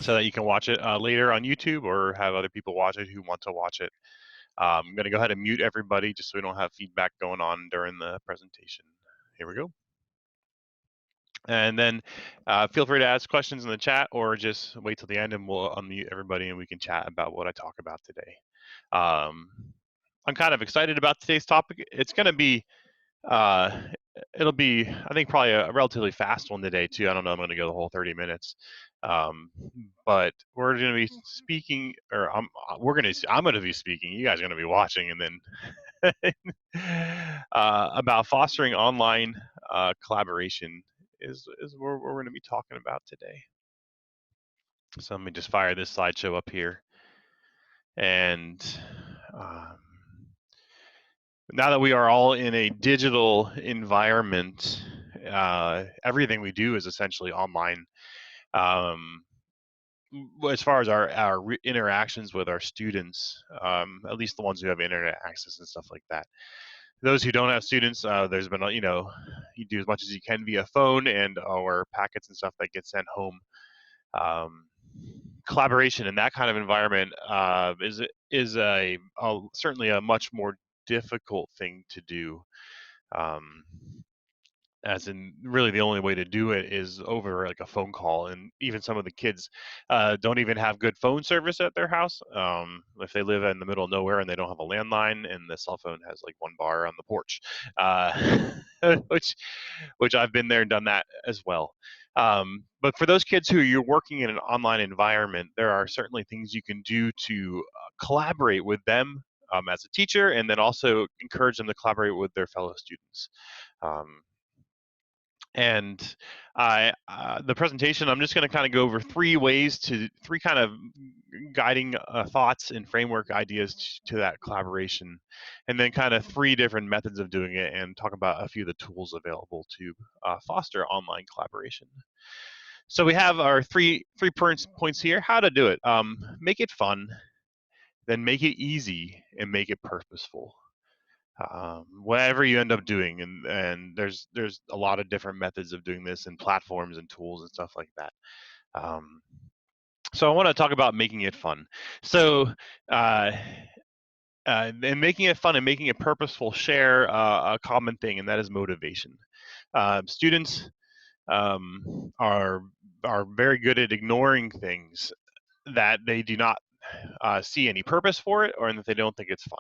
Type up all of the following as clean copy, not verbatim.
so that you can watch it later on YouTube or have other people watch it who want to watch it. I'm going to go ahead and mute everybody just so we don't have feedback going on during the presentation. Here we go. And then feel free to ask questions in the chat or just wait till the end and we'll unmute everybody and we can chat about what I talk about today. I'm kind of excited about today's topic. It's going to be it'll be, I think, probably a relatively fast one today too. I don't know. I'm going to go the whole 30 minutes, but we're going to be speaking, or I'm going to be speaking. You guys are going to be watching, and then about fostering online collaboration is what we're going to be talking about today. So let me just fire this slideshow up here, and now that we are all in a digital environment, everything we do is essentially online. As far as our interactions with our students, at least the ones who have internet access and stuff like that. Those who don't have students, there's been, you do as much as you can via phone and or packets and stuff that get sent home. Collaboration in that kind of environment is certainly a much more difficult thing to do. As in, really the only way to do it is over like a phone call, and even some of the kids don't even have good phone service at their house. If they live in the middle of nowhere and they don't have a landline, and the cell phone has like one bar on the porch, which I've been there and done that as well. But for those kids who you're working in an online environment, there are certainly things you can do to collaborate with them as a teacher, and then also encourage them to collaborate with their fellow students. And the presentation, I'm just going to kind of go over three kind of guiding thoughts and framework ideas to that collaboration, and then kind of three different methods of doing it, and talk about a few of the tools available to foster online collaboration. So we have our three points here. How to do it: make it fun, then make it easy, and make it purposeful. Whatever you end up doing, and there's a lot of different methods of doing this and platforms and tools and stuff like that. So I want to talk about making it fun. So and making it fun and making it purposeful share a common thing, and that is motivation. Students are very good at ignoring things that they do not see any purpose for it, or that they don't think it's fun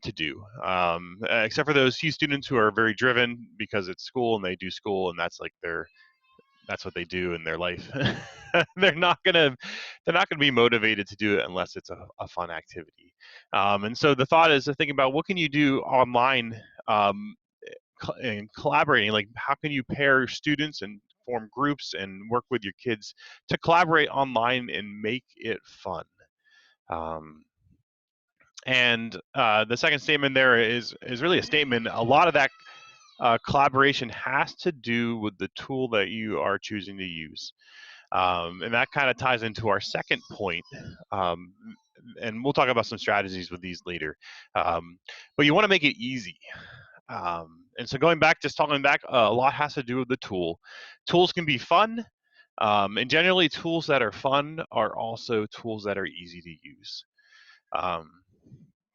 to do, except for those few students who are very driven because it's school and they do school and that's like that's what they do in their life. they're not gonna be motivated to do it unless it's a fun activity. And so the thought is to think about what can you do online and collaborating. Like, how can you pair students and form groups and work with your kids to collaborate online and make it fun. And the second statement there is really a statement. A lot of that collaboration has to do with the tool that you are choosing to use. And that kind of ties into our second point. And we'll talk about some strategies with these later. But you want to make it easy. And so talking back, a lot has to do with the tool. Tools can be fun. And generally, tools that are fun are also tools that are easy to use.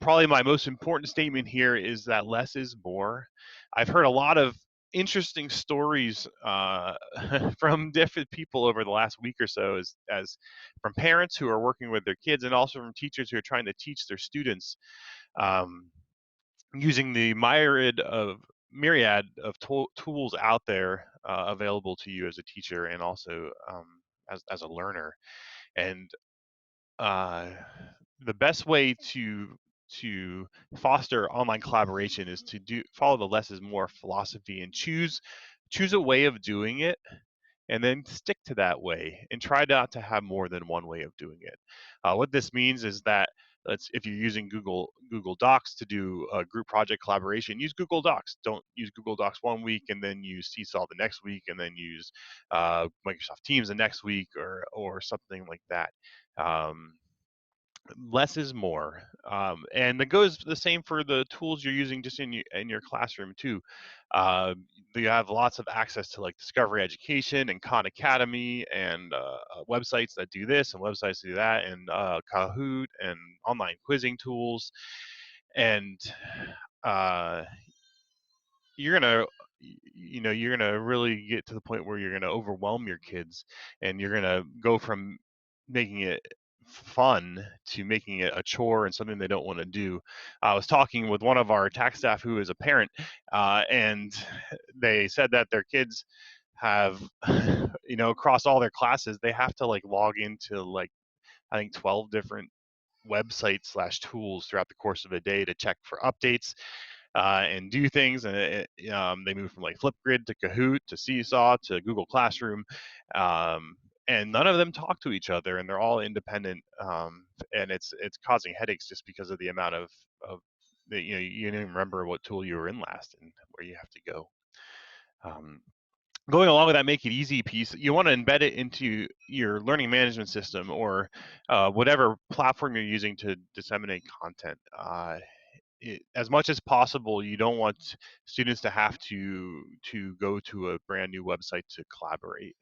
Probably my most important statement here is that less is more. I've heard a lot of interesting stories from different people over the last week or so, as from parents who are working with their kids and also from teachers who are trying to teach their students using the myriad of tools out there available to you as a teacher and also as a learner. And the best way to foster online collaboration is to follow the less is more philosophy and choose a way of doing it, and then stick to that way and try not to have more than one way of doing it. What this means is that if you're using Google Docs to do a group project collaboration, use Google Docs. Don't use Google Docs one week and then use Seesaw the next week and then use Microsoft Teams the next week or something like that. less is more, and that goes the same for the tools you're using just in your classroom too. uh, you have lots of access to like Discovery Education and Khan Academy and websites that do this and websites that do that, and Kahoot and online quizzing tools. And uh, you're gonna you're gonna really get to the point where you're gonna overwhelm your kids, and you're gonna go from making it fun to making it a chore and something they don't want to do. I was talking with one of our tax staff who is a parent, and they said that their kids have across all their classes they have to like log into like I think 12 different websites slash tools throughout the course of a day to check for updates and do things. And they move from like Flipgrid to Kahoot to Seesaw to Google Classroom. And none of them talk to each other, and they're all independent. And it's causing headaches just because of the amount of you don't even remember what tool you were in last and where you have to go. Going along with that make it easy piece, you want to embed it into your learning management system or whatever platform you're using to disseminate content. As much as possible, you don't want students to have to go to a brand new website to collaborate.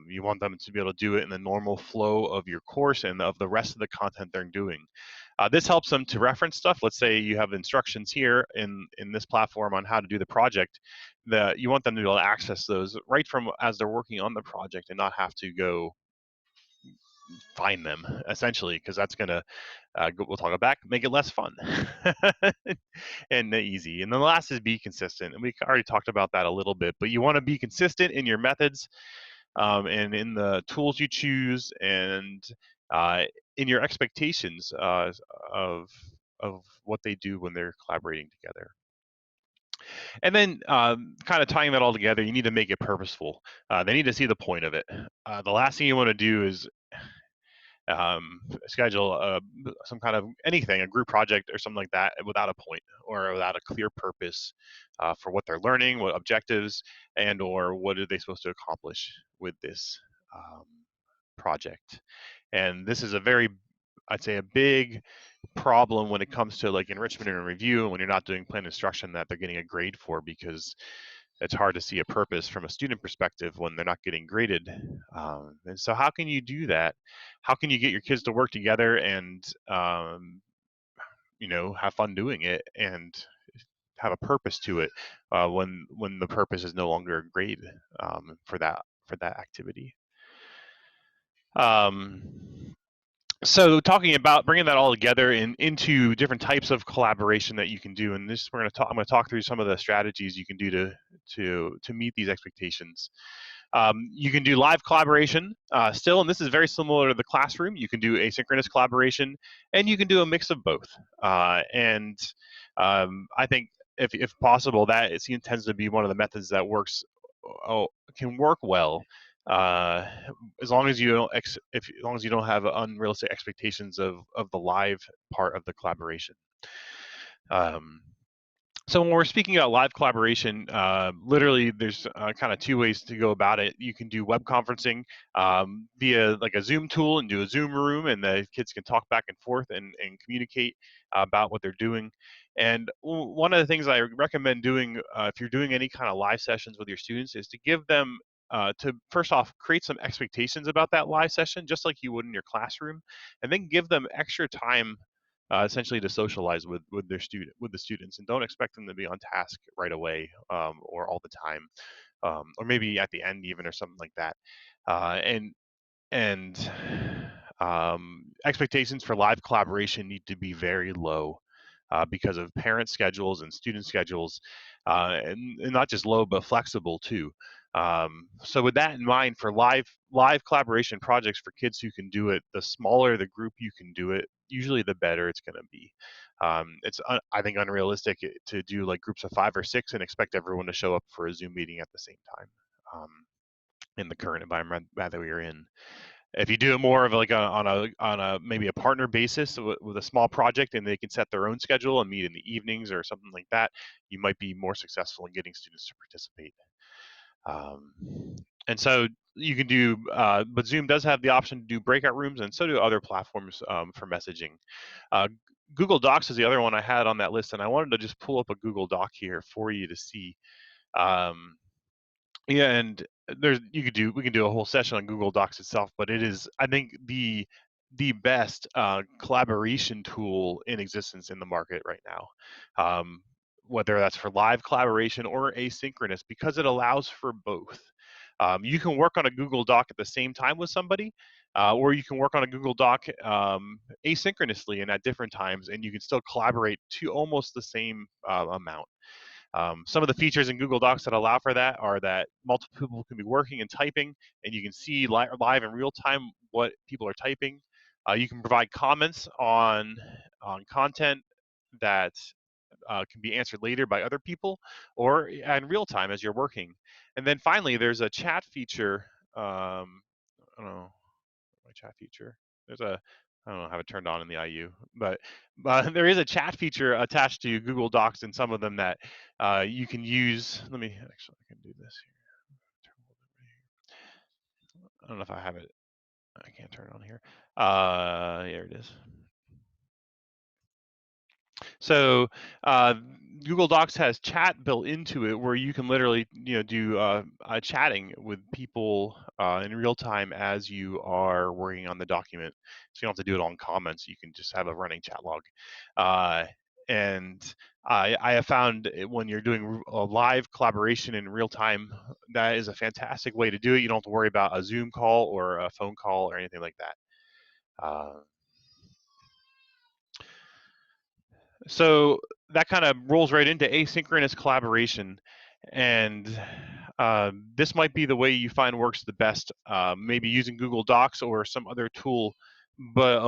You want them to be able to do it in the normal flow of your course and of the rest of the content they're doing. This helps them to reference stuff. Let's say you have instructions here in this platform on how to do the project. That you want them to be able to access those right from as they're working on the project and not have to go find them essentially, because that's going to we'll talk about back, make it less fun and easy. And then the last is be consistent, and we already talked about that a little bit, but you want to be consistent in your methods and in the tools you choose, and uh, in your expectations of of what they do when they're collaborating together. And then kind of tying that all together, you need to make it purposeful. They need to see the point of it. The last thing you want to do is schedule some kind of anything, a group project or something like that, without a point or without a clear purpose for what they're learning, what objectives, and or what are they supposed to accomplish with this um, project. And this is a very, I'd say, a big problem when it comes to like enrichment and review, and when you're not doing planned instruction that they're getting a grade for, because it's hard to see a purpose from a student perspective when they're not getting graded. And so, how can you do that? How can you get your kids to work together and have fun doing it and have a purpose to it when the purpose is no longer a grade for that activity? Um, so talking about bringing that all together into different types of collaboration that you can do, and this I'm going to talk through some of the strategies you can do to meet these expectations. You can do live collaboration still, and this is very similar to the classroom. You can do asynchronous collaboration, and you can do a mix of both. And I think if possible, that it tends to be one of the methods that can work well, uh, as long as you don't as long as you don't have unrealistic expectations of the live part of the collaboration. Um, so when we're speaking about live collaboration, literally there's kind of two ways to go about it. You can do web conferencing via like a Zoom tool and do a Zoom room, and the kids can talk back and forth and communicate about what they're doing. And one of the things I recommend doing if you're doing any kind of live sessions with your students is to give them to first off create some expectations about that live session, just like you would in your classroom, and then give them extra time essentially to socialize with the students, and don't expect them to be on task right away or all the time, or maybe at the end even or something like that. And expectations for live collaboration need to be very low because of parent schedules and student schedules, and not just low but flexible too. So with that in mind, for live collaboration projects for kids who can do it, the smaller the group you can do it, usually the better it's going to be. It's I think unrealistic to do like groups of 5 or 6 and expect everyone to show up for a Zoom meeting at the same time in the current environment that we are in. If you do it more of like on a maybe a partner basis with a small project, and they can set their own schedule and meet in the evenings or something like that, you might be more successful in getting students to participate. Um, and so you can do, but Zoom does have the option to do breakout rooms, and so do other platforms for messaging. Google Docs is the other one I had on that list, and I wanted to just pull up a Google Doc here for you to see. Yeah, and we can do a whole session on Google Docs itself, but it is, I think, the best collaboration tool in existence in the market right now. Whether that's for live collaboration or asynchronous, because it allows for both. You can work on a Google Doc at the same time with somebody, or you can work on a Google Doc asynchronously and at different times, and you can still collaborate to almost the same amount. Some of the features in Google Docs that allow for that are that multiple people can be working and typing, and you can see live in real time what people are typing. You can provide comments on content that can be answered later by other people or in real time as you're working. And then finally, there's a chat feature. I don't know, my chat feature. There's a, I don't know, have it turned on in the IU, but there is a chat feature attached to Google Docs in some of them that you can use. Let me actually, I can do this here. I don't know if I have it. I can't turn it on here. Here it is. So Google Docs has chat built into it, where you can literally, do chatting with people in real time as you are working on the document. So you don't have to do it all in comments. You can just have a running chat log. And I have found when you're doing a live collaboration in real time, that is a fantastic way to do it. You don't have to worry about a Zoom call or a phone call or anything like that. So that kind of rolls right into asynchronous collaboration, and this might be the way you find works the best. Maybe using Google Docs or some other tool, but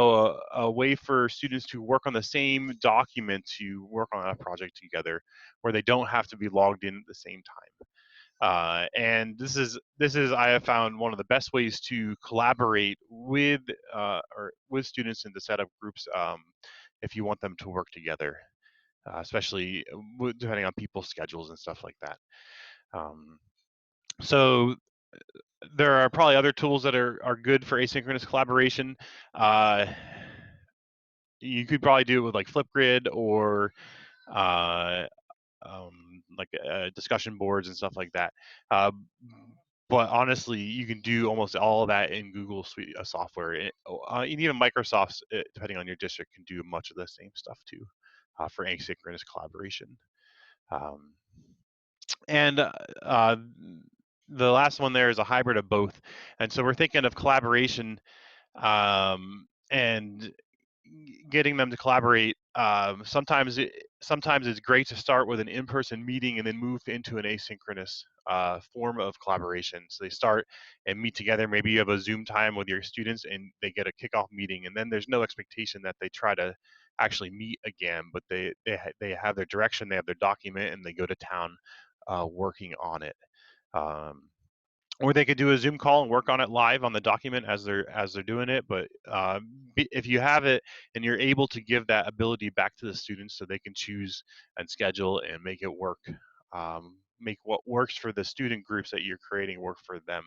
a way for students to work on the same document to work on a project together, where they don't have to be logged in at the same time. And this is I have found one of the best ways to collaborate with with students and to set up groups if you want them to work together, especially depending on people's schedules and stuff like that. So there are probably other tools that are good for asynchronous collaboration. You could probably do it with like Flipgrid or uh, like discussion boards and stuff like that. But honestly, you can do almost all of that in Google Suite of software. And even Microsoft's, depending on your district, can do much of the same stuff too for asynchronous collaboration. Um, and the last one there is a hybrid of both. And so we're thinking of collaboration and getting them to collaborate. Sometimes it's great to start with an in-person meeting and then move into an asynchronous form of collaboration. So they start and meet together. Maybe you have a Zoom time with your students and they get a kickoff meeting, and then there's no expectation that they try to actually meet again, but they have their direction, they have their document, and they go to town working on it. Or they could do a Zoom call and work on it live on the document as they're doing it. But if you have it and you're able to give that ability back to the students so they can choose and schedule and make it work, make what works for the student groups that you're creating work for them,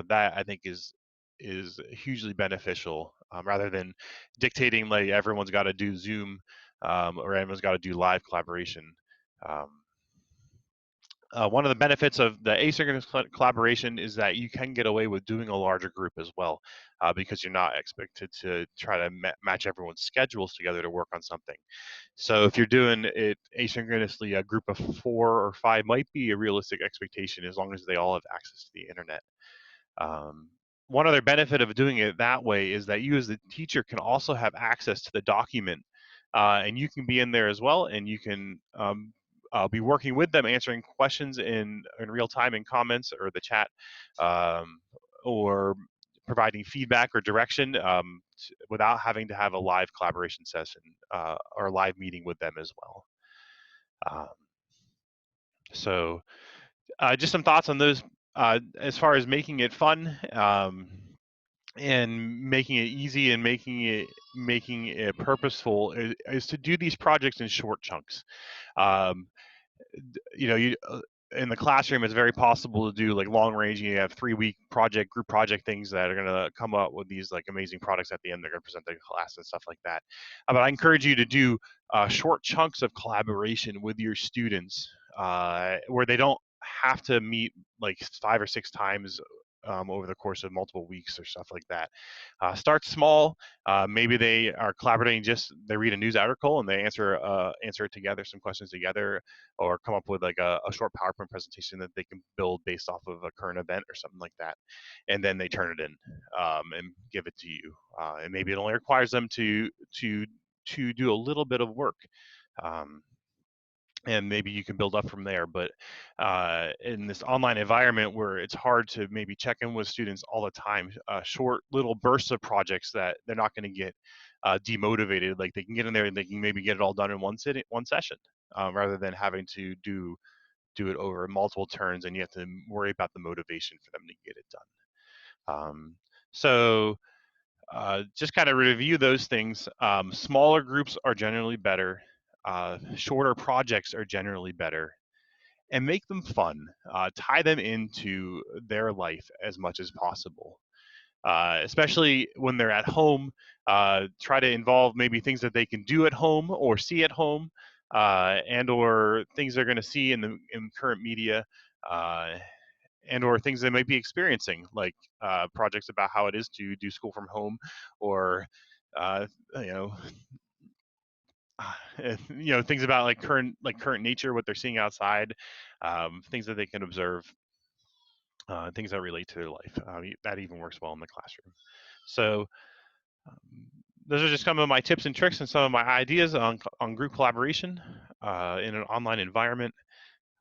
that I think is hugely beneficial, rather than dictating like everyone's got to do Zoom or everyone's got to do live collaboration. Um, one of the benefits of the asynchronous collaboration is that you can get away with doing a larger group as well, because you're not expected to try to match everyone's schedules together to work on something. So if you're doing it asynchronously, a group of 4 or 5 might be a realistic expectation as long as they all have access to the internet. One other benefit of doing it that way is that you as the teacher can also have access to the document, and you can be in there as well, and you can be working with them, answering questions in real time in comments or the chat, or providing feedback or direction without having to have a live collaboration session or a live meeting with them as well. Um, so just some thoughts on those as far as making it fun. And making it easy and making it purposeful is to do these projects in short chunks. Um, you know, in the classroom, it's very possible to do like long range. You have 3-week group project things that are going to come up with these like amazing products at the end. They're going to present the class and stuff like that. But I encourage you to do short chunks of collaboration with your students where they don't have to meet like 5 or 6 times over the course of multiple weeks or stuff like that. Start small. Maybe they are collaborating. They read a news article and they answer it together, some questions together, or come up with like a short PowerPoint presentation that they can build based off of a current event or something like that, and then they turn it in and give it to you. And maybe it only requires them to do a little bit of work. And maybe you can build up from there. But in this online environment where it's hard to maybe check in with students all the time, short little bursts of projects that they're not going to get demotivated. Like they can get in there and they can maybe get it all done in one session, rather than having to do it over multiple turns, and you have to worry about the motivation for them to get it done. So just kind of review those things. Smaller groups are generally better. Shorter projects are generally better, and make them fun. Tie them into their life as much as possible, especially when they're at home. Try to involve maybe things that they can do at home or see at home, and or things they're going to see in current media, and or things they might be experiencing, like projects about how it is to do school from home, or uh, you know things about like current nature, what they're seeing outside, things that they can observe, things that relate to their life. That even works well in the classroom. So those are just some of my tips and tricks and some of my ideas on group collaboration in an online environment.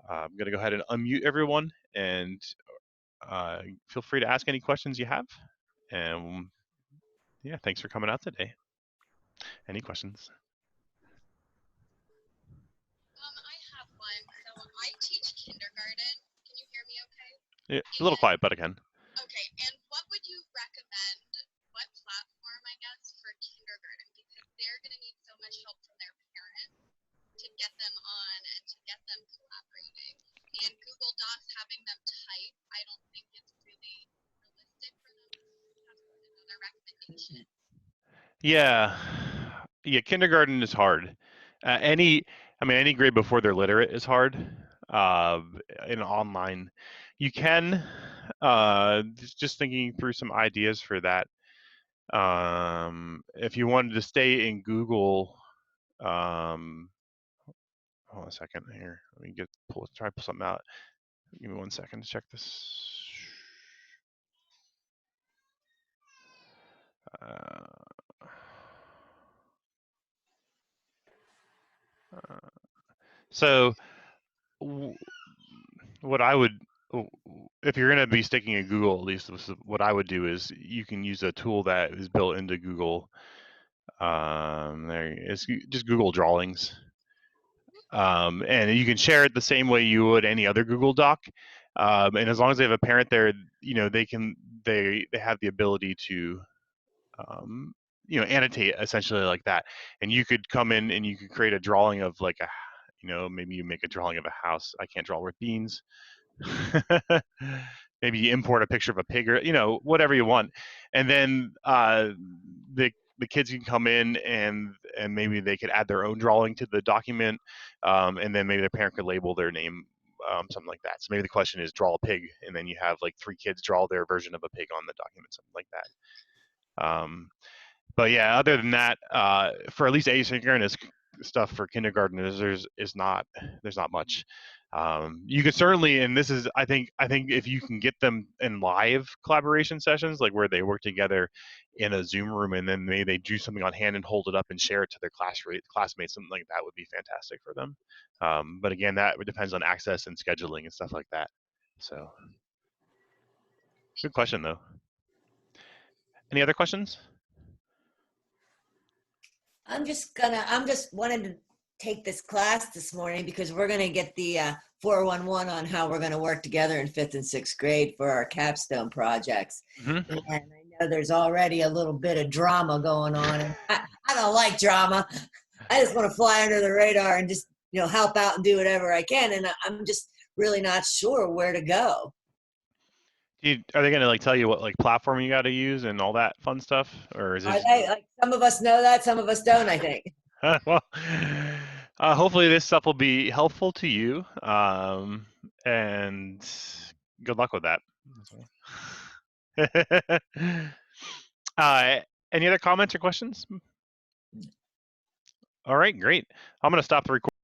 I'm going to go ahead and unmute everyone, and feel free to ask any questions you have. And yeah, thanks for coming out today. Any questions? I have one. So I teach kindergarten. Can you hear me okay? Yeah, a little quiet, but I can. Okay, and what would you recommend, what platform, I guess, for kindergarten? Because they're going to need so much help from their parents to get them on and to get them collaborating. And Google Docs, having them type, I don't think it's really realistic for them. That's another recommendation. Yeah, kindergarten is hard. Any grade before they're literate is hard. In online, you can just thinking through some ideas for that. If you wanted to stay in Google, hold on a second here. Let me try to pull something out. Give me 1 second to check this. So what I would, if you're going to be sticking in Google, at least what I would do is you can use a tool that is built into Google. It's just Google Drawings. And you can share it the same way you would any other Google Doc. And as long as they have a parent there, they have the ability to annotate essentially like that. And you could come in and you could create a drawing of like maybe you make a drawing of a house. I can't draw with beans. Maybe you import a picture of a pig, or whatever you want, and then the kids can come in and maybe they could add their own drawing to the document, and then maybe the parent could label their name, something like that. So maybe the question is draw a pig, and then you have like 3 kids draw their version of a pig on the document, something like that. But yeah, other than that, for at least asynchronous stuff for kindergartners, there's not much. You could certainly, and this is, I think if you can get them in live collaboration sessions, like where they work together in a Zoom room, and then maybe they do something on hand and hold it up and share it to their classmates, something like that would be fantastic for them. But again, that depends on access and scheduling and stuff like that. So, good question though. Any other questions? I'm just wanted to take this class this morning because we're going to get the 411 on how we're going to work together in 5th and 6th grade for our capstone projects. Mm-hmm. And I know there's already a little bit of drama going on. And I don't like drama. I just want to fly under the radar and just, help out and do whatever I can. And I'm just really not sure where to go. Are they going to like tell you what like platform you got to use and all that fun stuff, or is it? Are they like some of us know that, some of us don't, I think. Well, hopefully this stuff will be helpful to you, and good luck with that. Any other comments or questions? All right, great. I'm going to stop the recording.